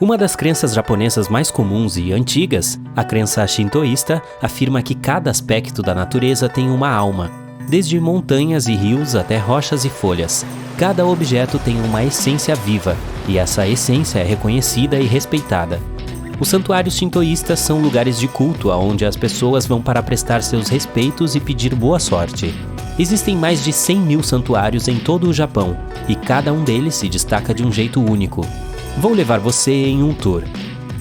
Uma das crenças japonesas mais comuns e antigas, a crença shintoísta, afirma que cada aspecto da natureza tem uma alma. Desde montanhas e rios até rochas e folhas, cada objeto tem uma essência viva, e essa essência é reconhecida e respeitada. Os santuários shintoístas são lugares de culto onde as pessoas vão para prestar seus respeitos e pedir boa sorte. Existem mais de 100 mil santuários em todo o Japão, e cada um deles se destaca de um jeito único. Vou levar você em um tour.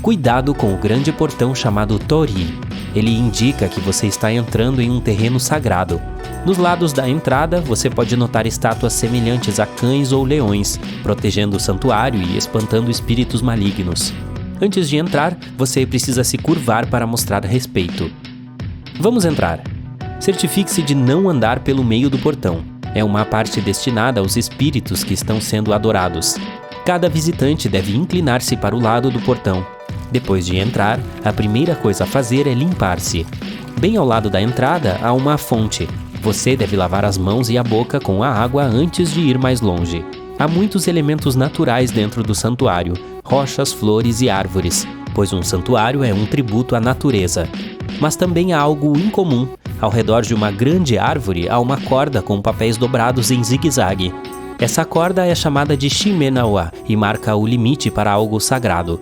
Cuidado com o grande portão chamado Torii. Ele indica que você está entrando em um terreno sagrado. Nos lados da entrada, você pode notar estátuas semelhantes a cães ou leões, protegendo o santuário e espantando espíritos malignos. Antes de entrar, você precisa se curvar para mostrar respeito. Vamos entrar. Certifique-se de não andar pelo meio do portão. É uma parte destinada aos espíritos que estão sendo adorados. Cada visitante deve inclinar-se para o lado do portão. Depois de entrar, a primeira coisa a fazer é limpar-se. Bem ao lado da entrada há uma fonte. Você deve lavar as mãos e a boca com a água antes de ir mais longe. Há muitos elementos naturais dentro do santuário, rochas, flores e árvores, pois um santuário é um tributo à natureza. Mas também há algo incomum. Ao redor de uma grande árvore há uma corda com papéis dobrados em zigue-zague. Essa corda é chamada de shimenawa e marca o limite para algo sagrado.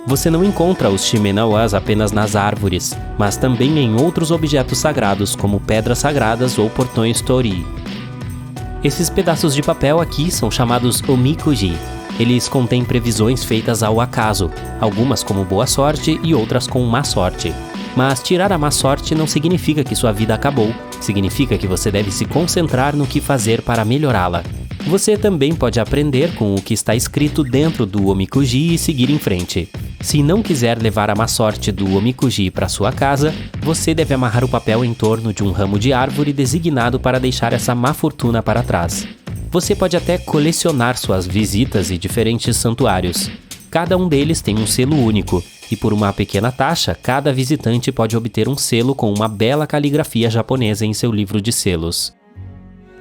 Você não encontra os shimenawas apenas nas árvores, mas também em outros objetos sagrados, como pedras sagradas ou portões torii. Esses pedaços de papel aqui são chamados omikuji. Eles contêm previsões feitas ao acaso, algumas como boa sorte e outras com má sorte. Mas tirar a má sorte não significa que sua vida acabou, significa que você deve se concentrar no que fazer para melhorá-la. Você também pode aprender com o que está escrito dentro do omikuji e seguir em frente. Se não quiser levar a má sorte do omikuji para sua casa, você deve amarrar o papel em torno de um ramo de árvore designado para deixar essa má fortuna para trás. Você pode até colecionar suas visitas e diferentes santuários. Cada um deles tem um selo único, e por uma pequena taxa, cada visitante pode obter um selo com uma bela caligrafia japonesa em seu livro de selos.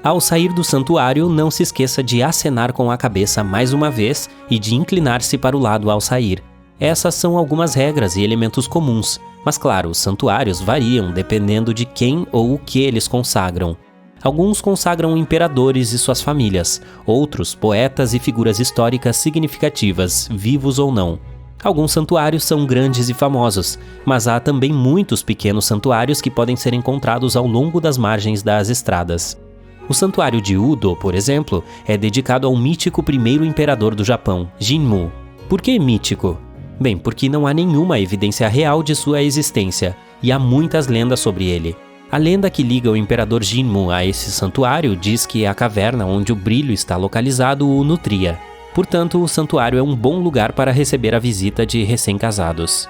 Ao sair do santuário, não se esqueça de acenar com a cabeça mais uma vez e de inclinar-se para o lado ao sair. Essas são algumas regras e elementos comuns, mas claro, os santuários variam dependendo de quem ou o que eles consagram. Alguns consagram imperadores e suas famílias, outros poetas e figuras históricas significativas, vivos ou não. Alguns santuários são grandes e famosos, mas há também muitos pequenos santuários que podem ser encontrados ao longo das margens das estradas. O santuário de Udo, por exemplo, é dedicado ao mítico primeiro imperador do Japão, Jinmu. Por que mítico? Bem, porque não há nenhuma evidência real de sua existência, e há muitas lendas sobre ele. A lenda que liga o imperador Jinmu a esse santuário diz que a caverna onde o brilho está localizado o nutria. Portanto, o santuário é um bom lugar para receber a visita de recém-casados.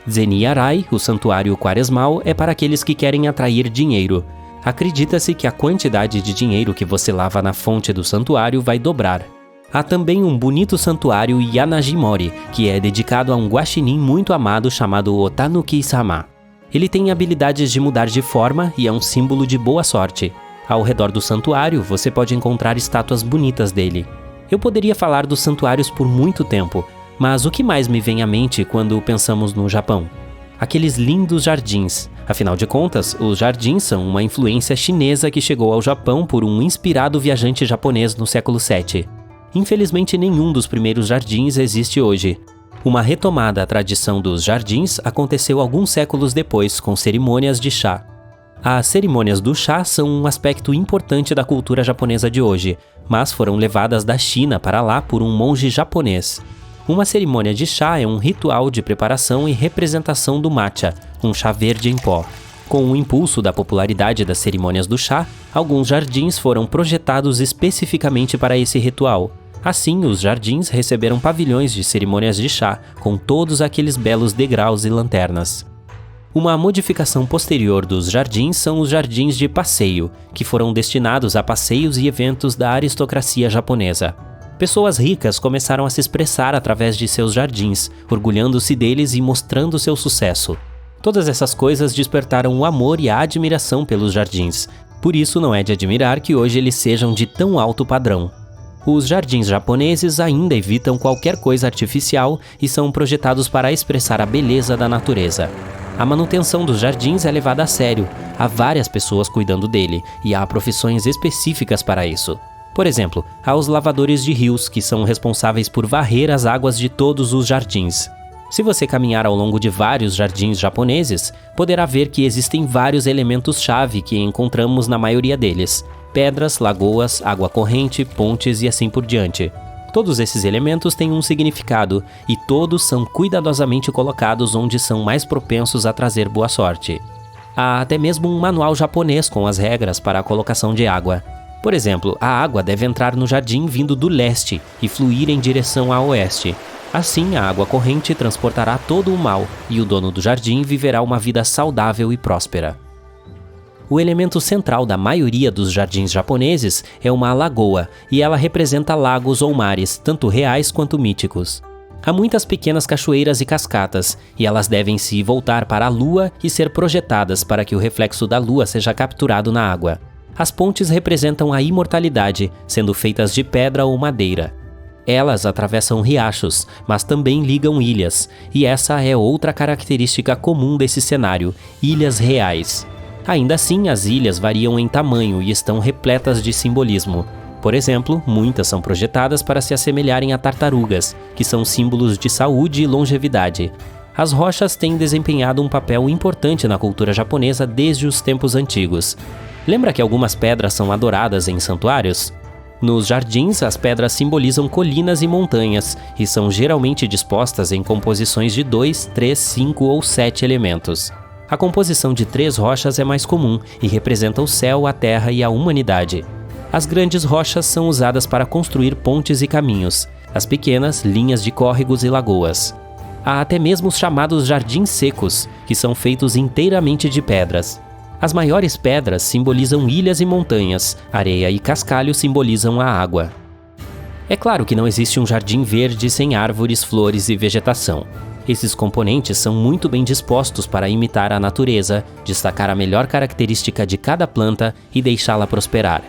Zeniarai, o santuário quaresmal, é para aqueles que querem atrair dinheiro. Acredita-se que a quantidade de dinheiro que você lava na fonte do santuário vai dobrar. Há também um bonito santuário Yanagimori, que é dedicado a um guaxinim muito amado chamado Otanuki-sama. Ele tem habilidades de mudar de forma e é um símbolo de boa sorte. Ao redor do santuário, você pode encontrar estátuas bonitas dele. Eu poderia falar dos santuários por muito tempo, mas o que mais me vem à mente quando pensamos no Japão? Aqueles lindos jardins. Afinal de contas, os jardins são uma influência chinesa que chegou ao Japão por um inspirado viajante japonês no século VII. Infelizmente, nenhum dos primeiros jardins existe hoje. Uma retomada à tradição dos jardins aconteceu alguns séculos depois com cerimônias de chá. As cerimônias do chá são um aspecto importante da cultura japonesa de hoje, mas foram levadas da China para lá por um monge japonês. Uma cerimônia de chá é um ritual de preparação e representação do matcha, um chá verde em pó. Com o impulso da popularidade das cerimônias do chá, alguns jardins foram projetados especificamente para esse ritual. Assim, os jardins receberam pavilhões de cerimônias de chá, com todos aqueles belos degraus e lanternas. Uma modificação posterior dos jardins são os jardins de passeio, que foram destinados a passeios e eventos da aristocracia japonesa. Pessoas ricas começaram a se expressar através de seus jardins, orgulhando-se deles e mostrando seu sucesso. Todas essas coisas despertaram o amor e a admiração pelos jardins, por isso não é de admirar que hoje eles sejam de tão alto padrão. Os jardins japoneses ainda evitam qualquer coisa artificial e são projetados para expressar a beleza da natureza. A manutenção dos jardins é levada a sério, há várias pessoas cuidando dele e há profissões específicas para isso. Por exemplo, há os lavadores de rios, que são responsáveis por varrer as águas de todos os jardins. Se você caminhar ao longo de vários jardins japoneses, poderá ver que existem vários elementos-chave que encontramos na maioria deles: pedras, lagoas, água corrente, pontes e assim por diante. Todos esses elementos têm um significado e todos são cuidadosamente colocados onde são mais propensos a trazer boa sorte. Há até mesmo um manual japonês com as regras para a colocação de água. Por exemplo, a água deve entrar no jardim vindo do leste e fluir em direção a oeste. Assim, a água corrente transportará todo o mal e o dono do jardim viverá uma vida saudável e próspera. O elemento central da maioria dos jardins japoneses é uma lagoa, e ela representa lagos ou mares, tanto reais quanto míticos. Há muitas pequenas cachoeiras e cascatas, e elas devem se voltar para a lua e ser projetadas para que o reflexo da lua seja capturado na água. As pontes representam a imortalidade, sendo feitas de pedra ou madeira. Elas atravessam riachos, mas também ligam ilhas, e essa é outra característica comum desse cenário: ilhas reais. Ainda assim, as ilhas variam em tamanho e estão repletas de simbolismo. Por exemplo, muitas são projetadas para se assemelharem a tartarugas, que são símbolos de saúde e longevidade. As rochas têm desempenhado um papel importante na cultura japonesa desde os tempos antigos. Lembra que algumas pedras são adoradas em santuários? Nos jardins, as pedras simbolizam colinas e montanhas e são geralmente dispostas em composições de 2, 3, 5 ou 7 elementos. A composição de 3 rochas é mais comum e representa o céu, a terra e a humanidade. As grandes rochas são usadas para construir pontes e caminhos, as pequenas, linhas de córregos e lagoas. Há até mesmo os chamados jardins secos, que são feitos inteiramente de pedras. As maiores pedras simbolizam ilhas e montanhas, areia e cascalho simbolizam a água. É claro que não existe um jardim verde sem árvores, flores e vegetação. Esses componentes são muito bem dispostos para imitar a natureza, destacar a melhor característica de cada planta e deixá-la prosperar.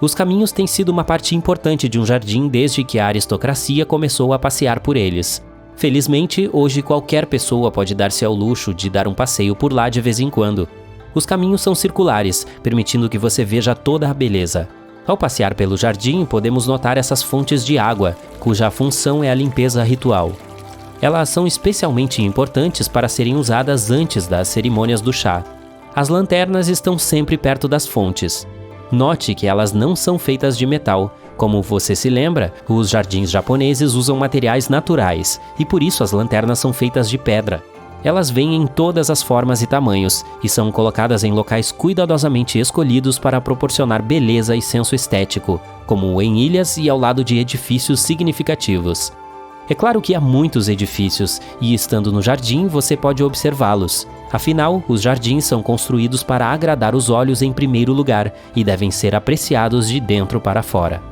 Os caminhos têm sido uma parte importante de um jardim desde que a aristocracia começou a passear por eles. Felizmente, hoje qualquer pessoa pode dar-se ao luxo de dar um passeio por lá de vez em quando. Os caminhos são circulares, permitindo que você veja toda a beleza. Ao passear pelo jardim, podemos notar essas fontes de água, cuja função é a limpeza ritual. Elas são especialmente importantes para serem usadas antes das cerimônias do chá. As lanternas estão sempre perto das fontes. Note que elas não são feitas de metal. Como você se lembra, os jardins japoneses usam materiais naturais, e por isso as lanternas são feitas de pedra. Elas vêm em todas as formas e tamanhos, e são colocadas em locais cuidadosamente escolhidos para proporcionar beleza e senso estético, como em ilhas e ao lado de edifícios significativos. É claro que há muitos edifícios, e estando no jardim você pode observá-los. Afinal, os jardins são construídos para agradar os olhos em primeiro lugar, e devem ser apreciados de dentro para fora.